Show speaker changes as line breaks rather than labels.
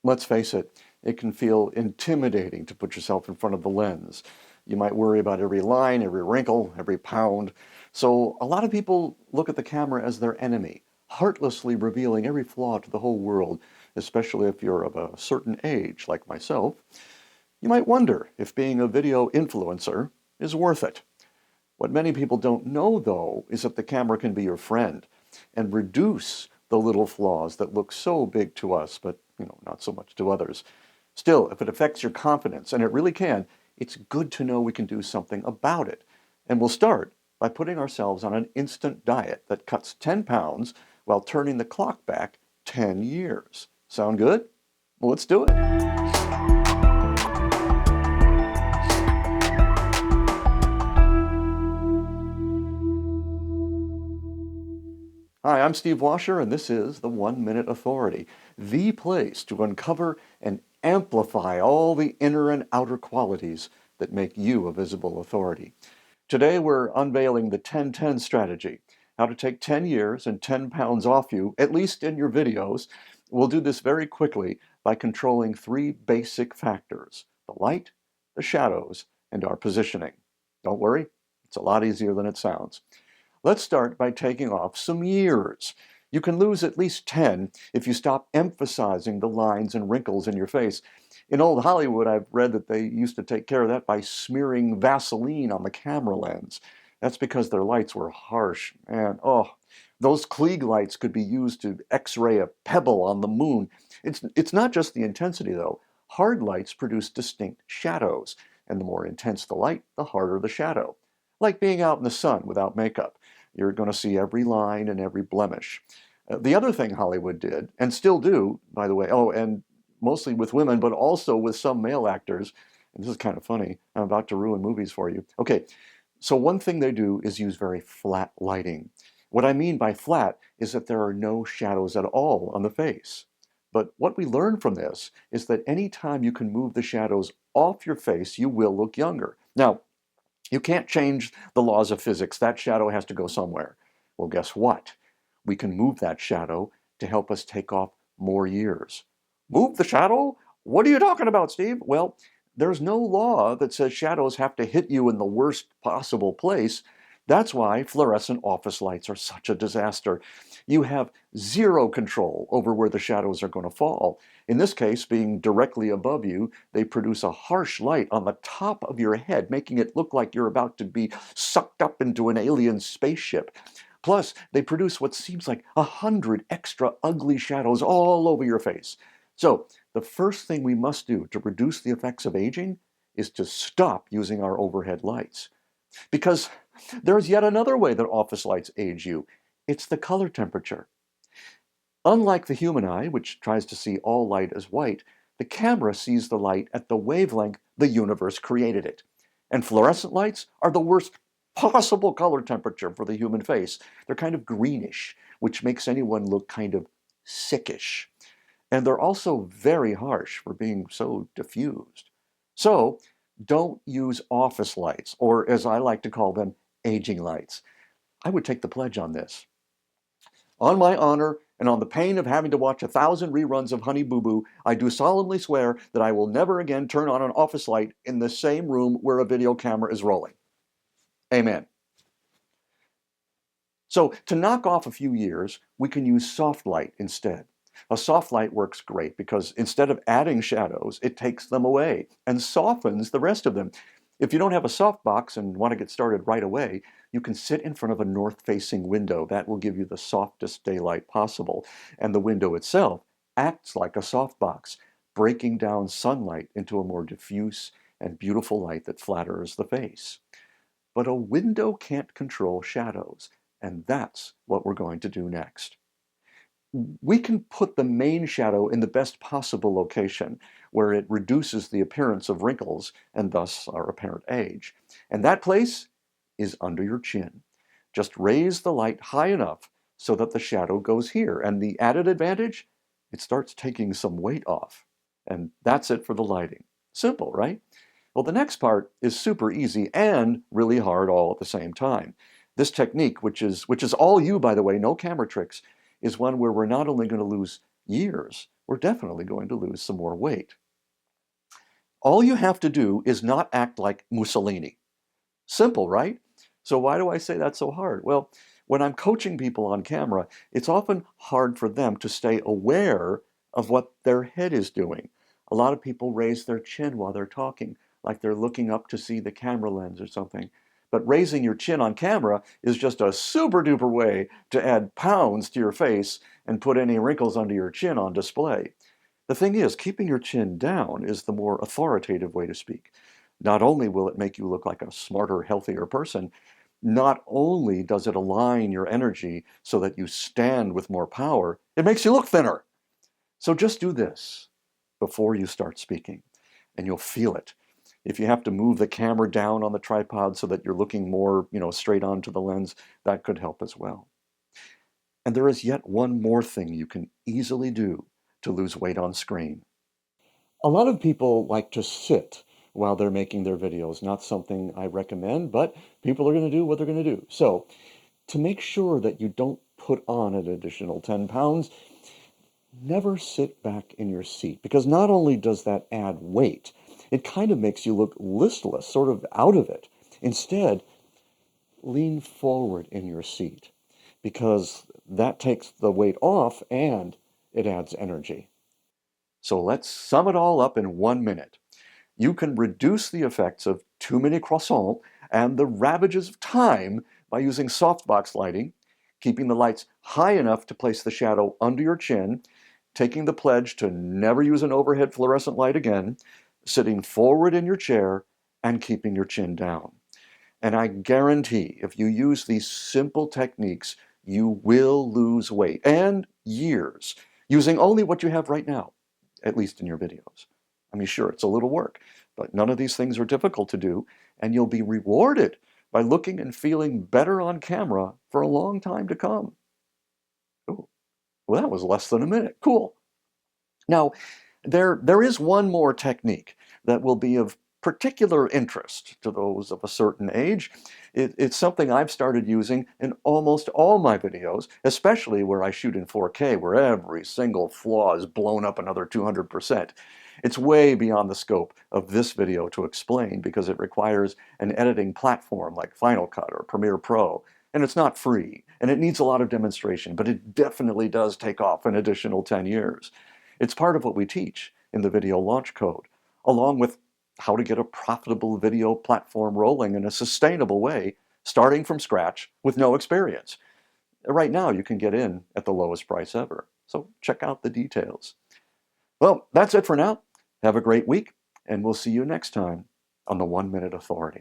Let's face it, it can feel intimidating to put yourself in front of the lens. You might worry about every line, every wrinkle, every pound. So a lot of people look at the camera as their enemy, heartlessly revealing every flaw to the whole world, especially if you're of a certain age, like myself. You might wonder if being a video influencer is worth it. What many people don't know, though, is that the camera can be your friend and reduce the little flaws that look so big to us, but not so much to others. Still, if it affects your confidence, and it really can, it's good to know we can do something about it. And we'll start by putting ourselves on an instant diet that cuts 10 pounds while turning the clock back 10 years. Sound good? Well, let's do it. Hi, I'm Steve Washer, and this is the 1 Minute Authority, the place to uncover and amplify all the inner and outer qualities that make you a visible authority. Today, we're unveiling the 10-10 strategy, how to take 10 years and 10 pounds off you, at least in your videos. We'll do this very quickly by controlling three basic factors: the light, the shadows, and our positioning. Don't worry, it's a lot easier than it sounds. Let's start by taking off some years. You can lose at least 10 if you stop emphasizing the lines and wrinkles in your face. In old Hollywood, I've read that they used to take care of that by smearing Vaseline on the camera lens. That's because their lights were harsh. And those Klieg lights could be used to X-ray a pebble on the moon. It's not just the intensity, though. Hard lights produce distinct shadows, and the more intense the light, the harder the shadow. Like being out in the sun without makeup. You're going to see every line and every blemish. The other thing Hollywood did, and still do, by the way, and mostly with women, but also with some male actors, and this is kind of funny, I'm about to ruin movies for you. Okay, so one thing they do is use very flat lighting. What I mean by flat is that there are no shadows at all on the face. But what we learn from this is that anytime you can move the shadows off your face, you will look younger. Now, you can't change the laws of physics. That shadow has to go somewhere. Well, guess what? We can move that shadow to help us take off more years. Move the shadow? What are you talking about, Steve? Well, there's no law that says shadows have to hit you in the worst possible place. That's why fluorescent office lights are such a disaster. You have zero control over where the shadows are going to fall. In this case, being directly above you, they produce a harsh light on the top of your head, making it look like you're about to be sucked up into an alien spaceship. Plus, they produce what seems like 100 extra ugly shadows all over your face. So, the first thing we must do to reduce the effects of aging is to stop using our overhead lights. Because there's yet another way that office lights age you. It's the color temperature. Unlike the human eye, which tries to see all light as white, the camera sees the light at the wavelength the universe created it. And fluorescent lights are the worst possible color temperature for the human face. They're kind of greenish, which makes anyone look kind of sickish. And they're also very harsh for being so diffused. So don't use office lights, or as I like to call them, aging lights. I would take the pledge on this. On my honor, and on the pain of having to watch 1,000 reruns of Honey Boo Boo, I do solemnly swear that I will never again turn on an office light in the same room where a video camera is rolling. Amen. So to knock off a few years, we can use soft light instead. A soft light works great because instead of adding shadows, it takes them away and softens the rest of them. If you don't have a softbox and want to get started right away, you can sit in front of a north-facing window. That will give you the softest daylight possible. And the window itself acts like a softbox, breaking down sunlight into a more diffuse and beautiful light that flatters the face. But a window can't control shadows, and that's what we're going to do next. We can put the main shadow in the best possible location, where it reduces the appearance of wrinkles and thus our apparent age. And that place is under your chin. Just raise the light high enough so that the shadow goes here. And the added advantage, it starts taking some weight off. And that's it for the lighting. Simple, right? Well, the next part is super easy and really hard all at the same time. This technique, which is all you, by the way, no camera tricks, is one where we're not only going to lose years, we're definitely going to lose some more weight. All you have to do is not act like Mussolini. Simple, right? So why do I say that's so hard? Well, when I'm coaching people on camera, it's often hard for them to stay aware of what their head is doing. A lot of people raise their chin while they're talking, like they're looking up to see the camera lens or something. But raising your chin on camera is just a super duper way to add pounds to your face and put any wrinkles under your chin on display. The thing is, keeping your chin down is the more authoritative way to speak. Not only will it make you look like a smarter, healthier person, not only does it align your energy so that you stand with more power, it makes you look thinner. So just do this before you start speaking, and you'll feel it. If you have to move the camera down on the tripod so that you're looking more, straight onto the lens, that could help as well. And there is yet one more thing you can easily do to lose weight on screen. A lot of people like to sit while they're making their videos. Not something I recommend, but people are going to do what they're going to do. So to make sure that you don't put on an additional 10 pounds, never sit back in your seat, because not only does that add weight, it kind of makes you look listless, sort of out of it. Instead, lean forward in your seat, because that takes the weight off and it adds energy. So let's sum it all up in 1 minute. You can reduce the effects of too many croissants and the ravages of time by using softbox lighting, keeping the lights high enough to place the shadow under your chin, taking the pledge to never use an overhead fluorescent light again, sitting forward in your chair, and keeping your chin down. And I guarantee if you use these simple techniques, you will lose weight, and years, using only what you have right now, at least in your videos. I mean, sure, it's a little work, but none of these things are difficult to do, and you'll be rewarded by looking and feeling better on camera for a long time to come. Ooh, well, that was less than a minute. Cool. Now, there is one more technique that will be of particular interest to those of a certain age. It's something I've started using in almost all my videos, especially where I shoot in 4K, where every single flaw is blown up another 200%. It's way beyond the scope of this video to explain because it requires an editing platform like Final Cut or Premiere Pro, and it's not free, and it needs a lot of demonstration, but it definitely does take off an additional 10 years. It's part of what we teach in the Video Launch Code, along with how to get a profitable video platform rolling in a sustainable way, starting from scratch with no experience. Right now, you can get in at the lowest price ever. So check out the details. Well, that's it for now. Have a great week, and we'll see you next time on the 1 Minute Authority.